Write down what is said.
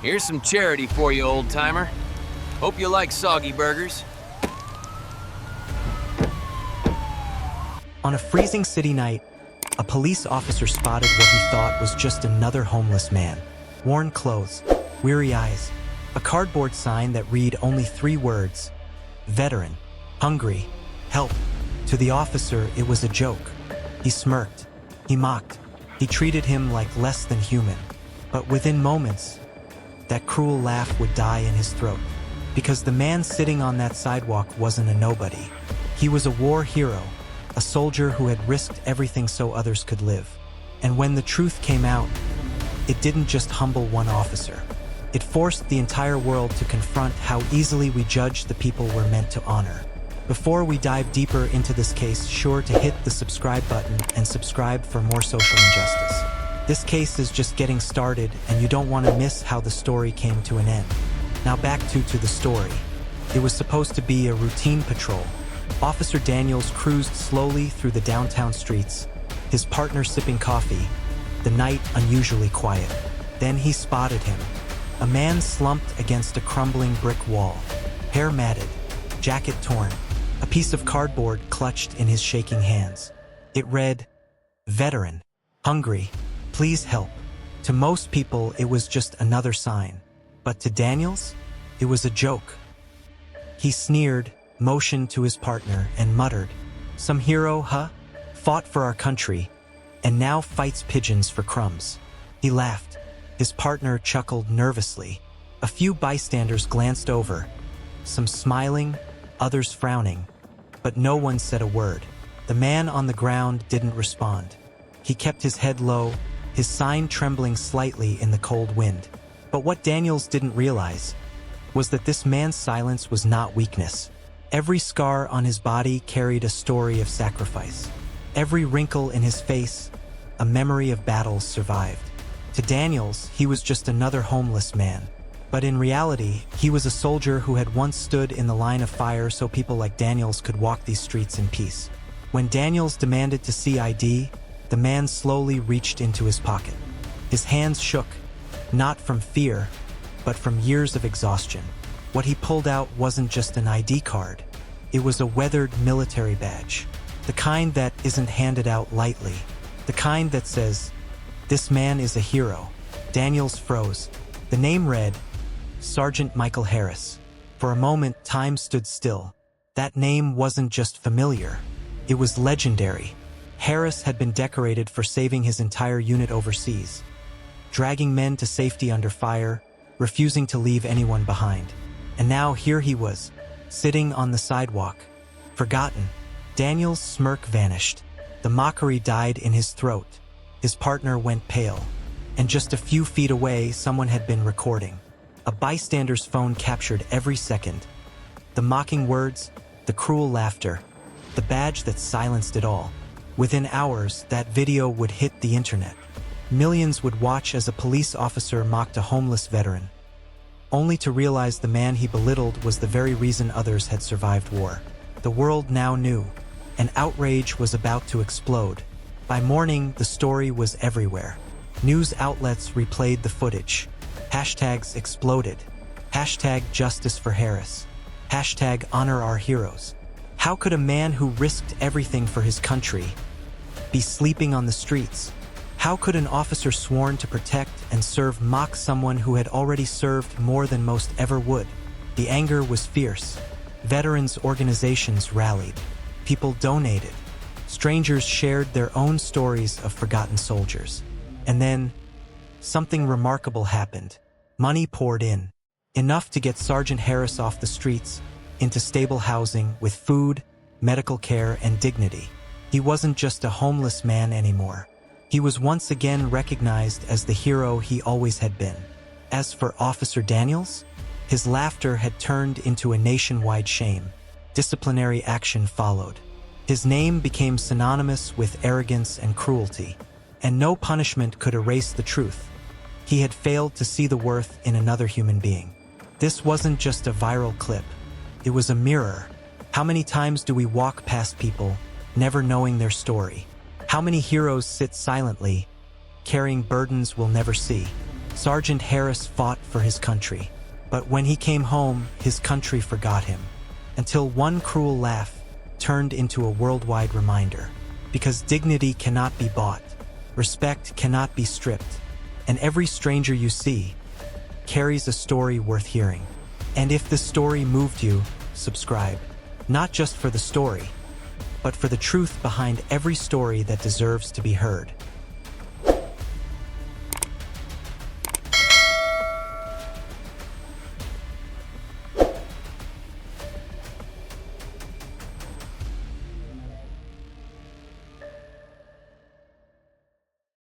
Here's some charity for you, old-timer. Hope you like soggy burgers. On a freezing city night, a police officer spotted what he thought was just another homeless man. Worn clothes, weary eyes, a cardboard sign that read only 3 words: veteran, hungry, help. To the officer, it was a joke. He smirked, he mocked, he treated him like less than human. But within moments, that cruel laugh would die in his throat. Because the man sitting on that sidewalk wasn't a nobody. He was a war hero, a soldier who had risked everything so others could live. And when the truth came out, it didn't just humble one officer. It forced the entire world to confront how easily we judge the people we're meant to honor. Before we dive deeper into this case, sure to hit the subscribe button and subscribe for more social injustice. This case is just getting started, and you don't want to miss how the story came to an end. Now back to the story. It was supposed to be a routine patrol. Officer Daniels cruised slowly through the downtown streets, his partner sipping coffee, the night unusually quiet. Then he spotted him. A man slumped against a crumbling brick wall, hair matted, jacket torn, a piece of cardboard clutched in his shaking hands. It read, "Veteran, hungry, please help." To most people, it was just another sign. But to Daniels, it was a joke. He sneered, motioned to his partner, and muttered, "Some hero, huh? Fought for our country, and now fights pigeons for crumbs." He laughed. His partner chuckled nervously. A few bystanders glanced over, some smiling, others frowning, but no one said a word. The man on the ground didn't respond. He kept his head low, his sign trembling slightly in the cold wind. But what Daniels didn't realize was that this man's silence was not weakness. Every scar on his body carried a story of sacrifice. Every wrinkle in his face, a memory of battles survived. To Daniels, he was just another homeless man. But in reality, he was a soldier who had once stood in the line of fire so people like Daniels could walk these streets in peace. When Daniels demanded to see ID, the man slowly reached into his pocket. His hands shook, not from fear, but from years of exhaustion. What he pulled out wasn't just an ID card. It was a weathered military badge. The kind that isn't handed out lightly. The kind that says, "This man is a hero." Daniels froze. The name read, Sergeant Michael Harris. For a moment, time stood still. That name wasn't just familiar. It was legendary. Harris had been decorated for saving his entire unit overseas, dragging men to safety under fire, refusing to leave anyone behind. And now here he was, sitting on the sidewalk, forgotten. Daniel's smirk vanished. The mockery died in his throat. His partner went pale. And just a few feet away, someone had been recording. A bystander's phone captured every second. The mocking words, the cruel laughter, the badge that silenced it all. Within hours, that video would hit the internet. Millions would watch as a police officer mocked a homeless veteran, only to realize the man he belittled was the very reason others had survived war. The world now knew, and outrage was about to explode. By morning, the story was everywhere. News outlets replayed the footage. Hashtags exploded. Hashtag justice for Harris. Hashtag honor our heroes. How could a man who risked everything for his country be sleeping on the streets? How could an officer sworn to protect and serve mock someone who had already served more than most ever would? The anger was fierce. Veterans organizations rallied. People donated. Strangers shared their own stories of forgotten soldiers. And then, something remarkable happened. Money poured in. Enough to get Sergeant Harris off the streets, into stable housing with food, medical care, and dignity. He wasn't just a homeless man anymore. He was once again recognized as the hero he always had been. As for Officer Daniels, his laughter had turned into a nationwide shame. Disciplinary action followed. His name became synonymous with arrogance and cruelty, and no punishment could erase the truth. He had failed to see the worth in another human being. This wasn't just a viral clip. It was a mirror. How many times do we walk past people, never knowing their story? How many heroes sit silently, carrying burdens we'll never see? Sergeant Harris fought for his country, but when he came home, his country forgot him, until one cruel laugh turned into a worldwide reminder. Because dignity cannot be bought, respect cannot be stripped, and every stranger you see carries a story worth hearing. And if this story moved you, subscribe. Not just for the story, but for the truth behind every story that deserves to be heard.